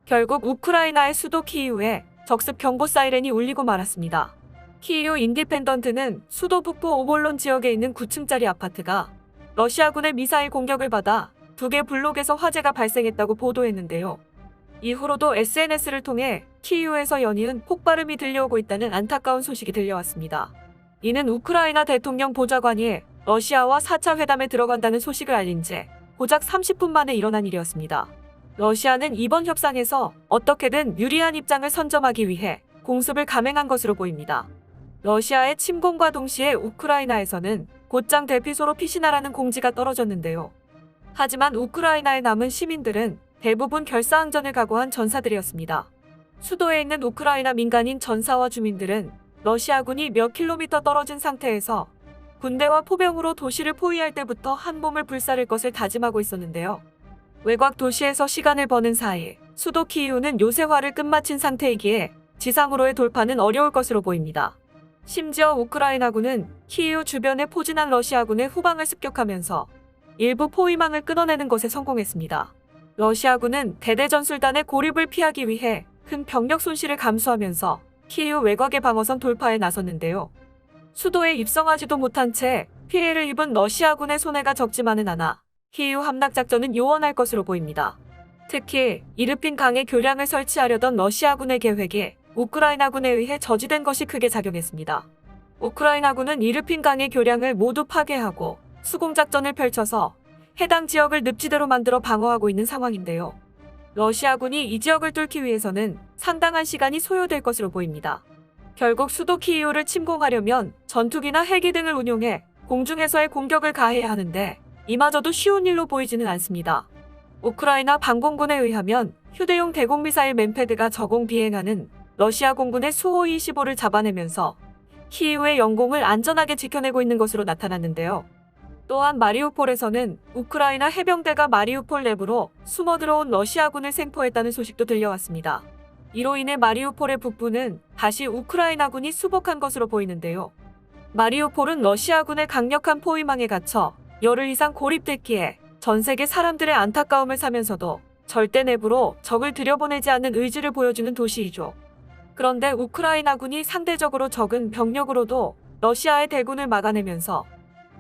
결국 우크라이나의 수도 키이우에 적습 경보 사이렌이 울리고 말았습니다. 키이우 인디펜던트는 수도 북부 오볼론 지역에 있는 9층짜리 아파트가 러시아군의 미사일 공격을 받아 2개 블록에서 화재가 발생했다고 보도했는데요. 이후로도 SNS를 통해 키이우에서 연이은 폭발음이 들려오고 있다는 안타까운 소식이 들려왔습니다. 이는 우크라이나 대통령 보좌관이 러시아와 4차 회담에 들어간다는 소식을 알린 지 고작 30분 만에 일어난 일이었습니다. 러시아는 이번 협상에서 어떻게든 유리한 입장을 선점하기 위해 공습을 감행한 것으로 보입니다. 러시아의 침공과 동시에 우크라이나에서는 곧장 대피소로 피신하라는 공지가 떨어졌는데요. 하지만 우크라이나에 남은 시민들은 대부분 결사항전을 각오한 전사들이었습니다. 수도에 있는 우크라이나 민간인 전사와 주민들은 러시아군이 몇 킬로미터 떨어진 상태에서 군대와 포병으로 도시를 포위할 때부터 한 몸을 불사를 것을 다짐하고 있었는데요. 외곽 도시에서 시간을 버는 사이 수도 키이우는 요새화를 끝마친 상태이기에 지상으로의 돌파는 어려울 것으로 보입니다. 심지어 우크라이나군은 키이우 주변에 포진한 러시아군의 후방을 습격하면서 일부 포위망을 끊어내는 것에 성공했습니다. 러시아군은 대대전술단의 고립을 피하기 위해 큰 병력 손실을 감수하면서 키이우 외곽의 방어선 돌파에 나섰는데요. 수도에 입성하지도 못한 채 피해를 입은 러시아군의 손해가 적지만은 않아 키이우 함락작전은 요원할 것으로 보입니다. 특히 이르핀 강에 교량을 설치하려던 러시아군의 계획이 우크라이나군에 의해 저지된 것이 크게 작용했습니다. 우크라이나군은 이르핀 강의 교량을 모두 파괴하고 수공작전을 펼쳐서 해당 지역을 늪지대로 만들어 방어하고 있는 상황인데요. 러시아군이 이 지역을 뚫기 위해서는 상당한 시간이 소요될 것으로 보입니다. 결국 수도 키이우를 침공하려면 전투기나 헬기 등을 운용해 공중에서의 공격을 가해야 하는데 이마저도 쉬운 일로 보이지는 않습니다. 우크라이나 방공군에 의하면 휴대용 대공미사일 맨패드가 저공 비행하는 러시아 공군의 수호-25를 잡아내면서 키이우의 영공을 안전하게 지켜내고 있는 것으로 나타났는데요. 또한 마리우폴에서는 우크라이나 해병대가 마리우폴 내부로 숨어들어온 러시아군을 생포했다는 소식도 들려왔습니다. 이로 인해 마리우폴의 북부는 다시 우크라이나군이 수복한 것으로 보이는데요. 마리우폴은 러시아군의 강력한 포위망에 갇혀 열흘 이상 고립됐기에 전 세계 사람들의 안타까움을 사면서도 절대 내부로 적을 들여보내지 않는 의지를 보여주는 도시이죠. 그런데 우크라이나군이 상대적으로 적은 병력으로도 러시아의 대군을 막아내면서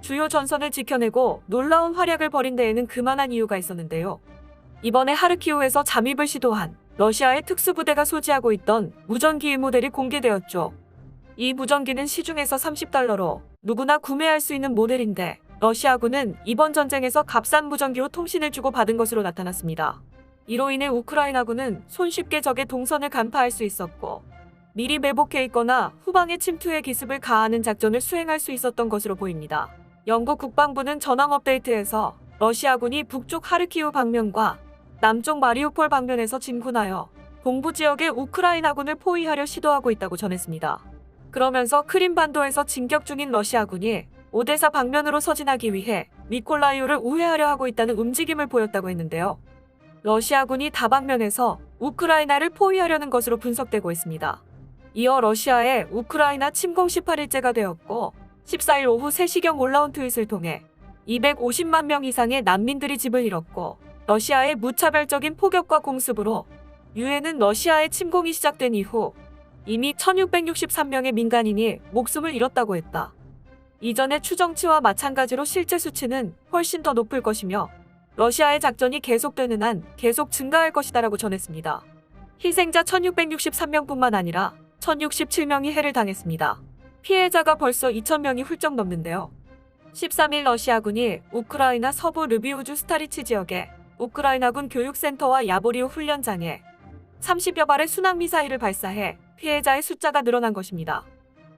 주요 전선을 지켜내고 놀라운 활약을 벌인 데에는 그만한 이유가 있었는데요. 이번에 하르키우에서 잠입을 시도한 러시아의 특수부대가 소지하고 있던 무전기 모델이 공개되었죠. 이 무전기는 시중에서 $30로 누구나 구매할 수 있는 모델인데 러시아군은 이번 전쟁에서 값싼 무전기로 통신을 주고 받은 것으로 나타났습니다. 이로 인해 우크라이나군은 손쉽게 적의 동선을 간파할 수 있었고 미리 매복해 있거나 후방의 침투에 기습을 가하는 작전을 수행할 수 있었던 것으로 보입니다. 영국 국방부는 전황 업데이트에서 러시아군이 북쪽 하르키우 방면과 남쪽 마리우폴 방면에서 진군하여 동부 지역의 우크라이나군을 포위하려 시도하고 있다고 전했습니다. 그러면서 크림반도에서 진격 중인 러시아군이 오데사 방면으로 서진하기 위해 미콜라이우를 우회하려 하고 있다는 움직임을 보였다고 했는데요. 러시아군이 다방면에서 우크라이나를 포위하려는 것으로 분석되고 있습니다. 이어 러시아의 우크라이나 침공 18일째가 되었고 14일 오후 3시경 올라온 트윗을 통해 250만 명 이상의 난민들이 집을 잃었고 러시아의 무차별적인 포격과 공습으로 유엔은 러시아의 침공이 시작된 이후 이미 1663명의 민간인이 목숨을 잃었다고 했다. 이전의 추정치와 마찬가지로 실제 수치는 훨씬 더 높을 것이며 러시아의 작전이 계속되는 한 계속 증가할 것이다라고 전했습니다. 희생자 1663명뿐만 아니라 1067명이 해를 당했습니다. 피해자가 벌써 2000명이 훌쩍 넘는데요. 13일 러시아군이 우크라이나 서부 르비우주 스타리치 지역에 우크라이나군 교육센터와 야보리우 훈련장에 30여 발의 순항미사일을 발사해 피해자의 숫자가 늘어난 것입니다.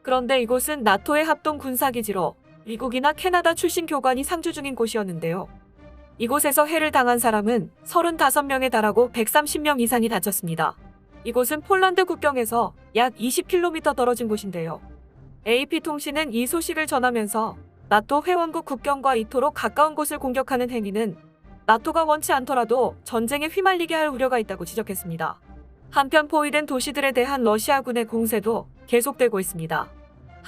그런데 이곳은 나토의 합동 군사기지로 미국이나 캐나다 출신 교관이 상주 중인 곳이었는데요. 이곳에서 해를 당한 사람은 35명에 달하고 130명 이상이 다쳤습니다. 이곳은 폴란드 국경에서 약 20km 떨어진 곳인데요. AP통신은 이 소식을 전하면서 나토 회원국 국경과 이토록 가까운 곳을 공격하는 행위는 나토가 원치 않더라도 전쟁에 휘말리게 할 우려가 있다고 지적했습니다. 한편 포위된 도시들에 대한 러시아군의 공세도 계속되고 있습니다.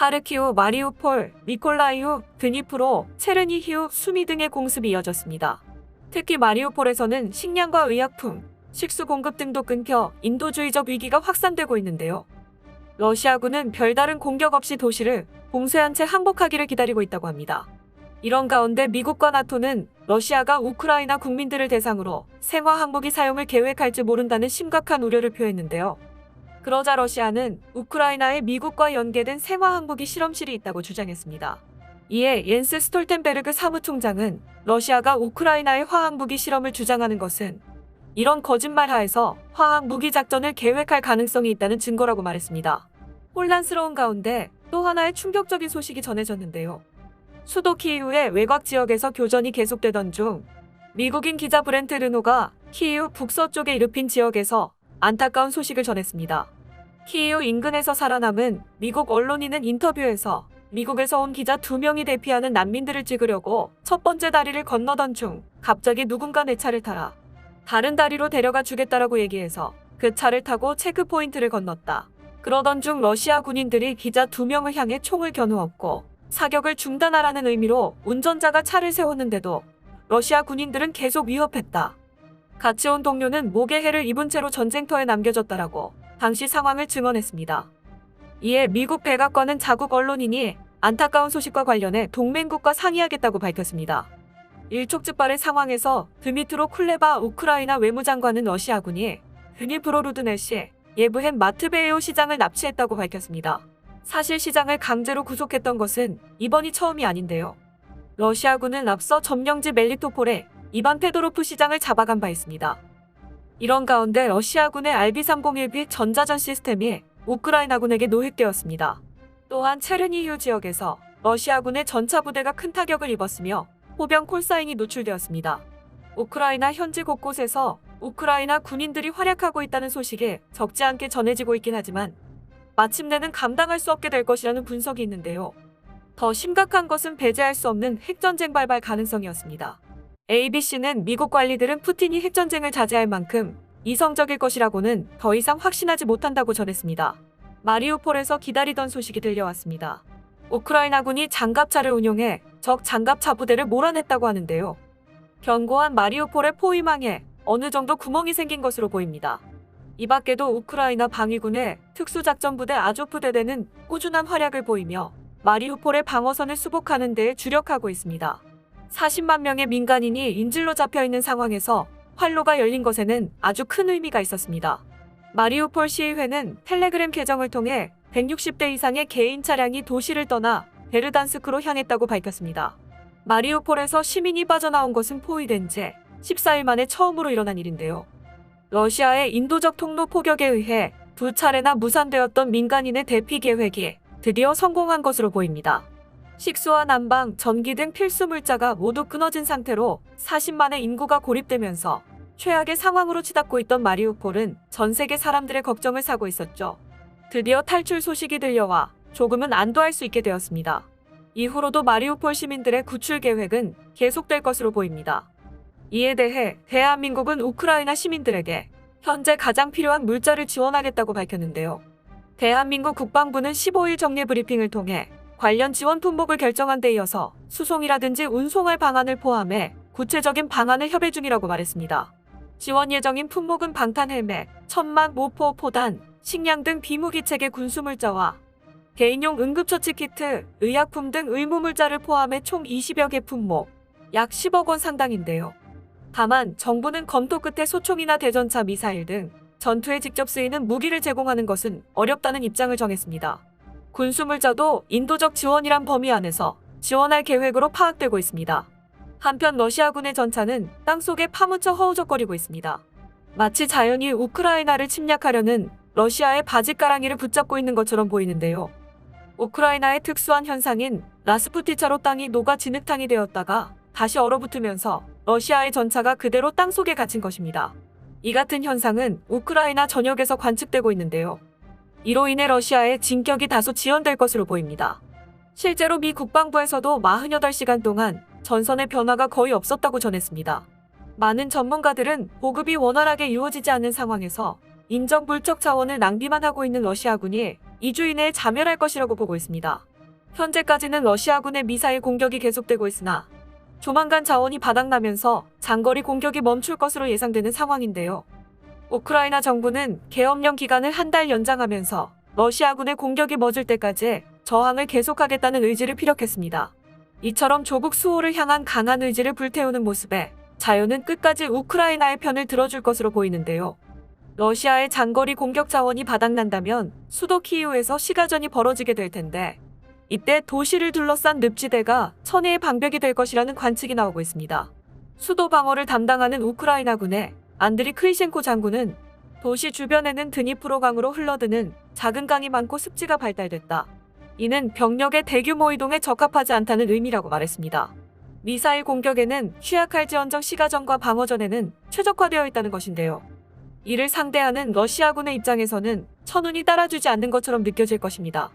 하르키우, 마리우폴, 미콜라이우, 드니프로, 체르니히우, 수미 등의 공습이 이어졌습니다. 특히 마리우폴에서는 식량과 의약품, 식수 공급 등도 끊겨 인도주의적 위기가 확산되고 있는데요. 러시아군은 별다른 공격 없이 도시를 봉쇄한 채 항복하기를 기다리고 있다고 합니다. 이런 가운데 미국과 나토는 러시아가 우크라이나 국민들을 대상으로 생화 항복기 사용을 계획할지 모른다는 심각한 우려를 표했는데요. 그러자 러시아는 우크라이나에 미국과 연계된 생화 항복기 실험실이 있다고 주장했습니다. 이에 옌스 스톨텐베르그 사무총장은 러시아가 우크라이나의 화학무기 실험을 주장하는 것은 이런 거짓말하에서 화학무기 작전을 계획할 가능성이 있다는 증거라고 말했습니다. 혼란스러운 가운데 또 하나의 충격적인 소식이 전해졌는데요. 수도 키이우의 외곽 지역에서 교전이 계속되던 중 미국인 기자 브렌트 르노가 키이우 북서쪽에 이르핀 지역에서 안타까운 소식을 전했습니다. 키이우 인근에서 살아남은 미국 언론인은 인터뷰에서 미국에서 온 기자 2명이 대피하는 난민들을 찍으려고 첫 번째 다리를 건너던 중 갑자기 누군가 내 차를 타라. 다른 다리로 데려가 주겠다라고 얘기해서 그 차를 타고 체크포인트를 건넜다. 그러던 중 러시아 군인들이 기자 2명을 향해 총을 겨누었고 사격을 중단하라는 의미로 운전자가 차를 세웠는데도 러시아 군인들은 계속 위협했다. 같이 온 동료는 목에 해를 입은 채로 전쟁터에 남겨졌다라고 당시 상황을 증언했습니다. 이에 미국 백악관은 자국 언론인이 안타까운 소식과 관련해 동맹국과 상의하겠다고 밝혔습니다. 일촉즉발의 상황에서 드미트로 쿨레바 우크라이나 외무장관은 러시아군이 드니프로루드네시 예브헨 마트베에오 시장을 납치했다고 밝혔습니다. 사실 시장을 강제로 구속했던 것은 이번이 처음이 아닌데요. 러시아군은 앞서 점령지 멜리토폴에 이반 페도로프 시장을 잡아간 바 있습니다. 이런 가운데 러시아군의 RB301B 전자전 시스템이 우크라이나군에게 노획되었습니다. 또한 체르니히우 지역에서 러시아군의 전차 부대가 큰 타격을 입었으며 포병 콜사인이 노출되었습니다. 우크라이나 현지 곳곳에서 우크라이나 군인들이 활약하고 있다는 소식이 적지 않게 전해지고 있긴 하지만 마침내는 감당할 수 없게 될 것이라는 분석이 있는데요. 더 심각한 것은 배제할 수 없는 핵전쟁 발발 가능성이었습니다. ABC는 미국 관리들은 푸틴이 핵전쟁을 자제할 만큼 이성적일 것이라고는 더 이상 확신하지 못한다고 전했습니다. 마리우폴에서 기다리던 소식이 들려왔습니다. 우크라이나군이 장갑차를 운용해 적 장갑차 부대를 몰아냈다고 하는데요. 견고한 마리우폴의 포위망에 어느 정도 구멍이 생긴 것으로 보입니다. 이 밖에도 우크라이나 방위군의 특수작전부대 아조프대대는 꾸준한 활약을 보이며 마리우폴의 방어선을 수복하는 데에 주력하고 있습니다. 40만 명의 민간인이 인질로 잡혀있는 상황에서 활로가 열린 것에는 아주 큰 의미가 있었습니다. 마리우폴 시의회는 텔레그램 계정을 통해 160대 이상의 개인 차량이 도시를 떠나 베르단스크로 향했다고 밝혔습니다. 마리우폴에서 시민이 빠져나온 것은 포위된 지 14일 만에 처음으로 일어난 일인데요. 러시아의 인도적 통로 포격에 의해 2차례나 무산되었던 민간인의 대피 계획이 드디어 성공한 것으로 보입니다. 식수와 난방, 전기 등 필수 물자가 모두 끊어진 상태로 40만의 인구가 고립되면서 최악의 상황으로 치닫고 있던 마리우폴은 전 세계 사람들의 걱정을 사고 있었죠. 드디어 탈출 소식이 들려와 조금은 안도할 수 있게 되었습니다. 이후로도 마리우폴 시민들의 구출 계획은 계속될 것으로 보입니다. 이에 대해 대한민국은 우크라이나 시민들에게 현재 가장 필요한 물자를 지원하겠다고 밝혔는데요. 대한민국 국방부는 15일 정례 브리핑을 통해 관련 지원 품목을 결정한 데 이어서 수송이라든지 운송할 방안을 포함해 구체적인 방안을 협의 중이라고 말했습니다. 지원 예정인 품목은 방탄 헬멧, 천막, 모포, 포단, 식량 등 비무기체계 군수물자와 개인용 응급처치 키트, 의약품 등 의무물자를 포함해 총 20여 개 품목, 약 10억 원 상당인데요. 다만 정부는 검토 끝에 소총이나 대전차, 미사일 등 전투에 직접 쓰이는 무기를 제공하는 것은 어렵다는 입장을 정했습니다. 군수물자도 인도적 지원이란 범위 안에서 지원할 계획으로 파악되고 있습니다. 한편 러시아군의 전차는 땅속에 파묻혀 허우적거리고 있습니다. 마치 자연이 우크라이나를 침략하려는 러시아의 바짓가랑이를 붙잡고 있는 것처럼 보이는데요. 우크라이나의 특수한 현상인 라스푸티차로 땅이 녹아 진흙탕이 되었다가 다시 얼어붙으면서 러시아의 전차가 그대로 땅속에 갇힌 것입니다. 이 같은 현상은 우크라이나 전역에서 관측되고 있는데요. 이로 인해 러시아의 진격이 다소 지연될 것으로 보입니다. 실제로 미 국방부에서도 48시간 동안 전선의 변화가 거의 없었다고 전했습니다. 많은 전문가들은 보급이 원활하게 이루어지지 않는 상황에서 인적 물적 자원을 낭비만 하고 있는 러시아군이 2주 이내에 자멸할 것이라고 보고 있습니다. 현재까지는 러시아군의 미사일 공격이 계속되고 있으나 조만간 자원이 바닥나면서 장거리 공격이 멈출 것으로 예상되는 상황인데요. 우크라이나 정부는 계엄령 기간을 한 달 연장하면서 러시아군의 공격이 멎을 때까지 저항을 계속하겠다는 의지를 피력했습니다. 이처럼 조국 수호를 향한 강한 의지를 불태우는 모습에 자유는 끝까지 우크라이나의 편을 들어줄 것으로 보이는데요. 러시아의 장거리 공격 자원이 바닥난다면 수도 키이우에서 시가전이 벌어지게 될 텐데 이때 도시를 둘러싼 늪지대가 천혜의 방벽이 될 것이라는 관측이 나오고 있습니다. 수도 방어를 담당하는 우크라이나군의 안드리 크리셴코 장군은 도시 주변에는 드니프로강으로 흘러드는 작은 강이 많고 습지가 발달됐다. 이는 병력의 대규모 이동에 적합하지 않다는 의미라고 말했습니다. 미사일 공격에는 취약할지언정 시가전과 방어전에는 최적화되어 있다는 것인데요. 이를 상대하는 러시아군의 입장에서는 천운이 따라주지 않는 것처럼 느껴질 것입니다.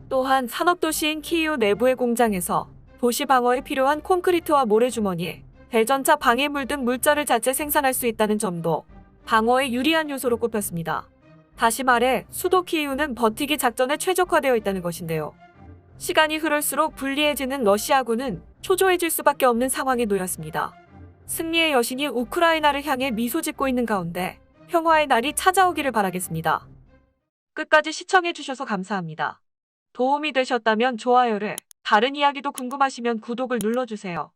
또한 산업도시인 키이우 내부의 공장에서 도시 방어에 필요한 콘크리트와 모래주머니, 대전차 방해물 등 물자를 자체 생산할 수 있다는 점도 방어에 유리한 요소로 꼽혔습니다. 다시 말해 수도 키이우는 버티기 작전에 최적화되어 있다는 것인데요. 시간이 흐를수록 불리해지는 러시아군은 초조해질 수밖에 없는 상황에 놓였습니다. 승리의 여신이 우크라이나를 향해 미소 짓고 있는 가운데 평화의 날이 찾아오기를 바라겠습니다. 끝까지 시청해주셔서 감사합니다. 도움이 되셨다면 좋아요를, 다른 이야기도 궁금하시면 구독을 눌러주세요.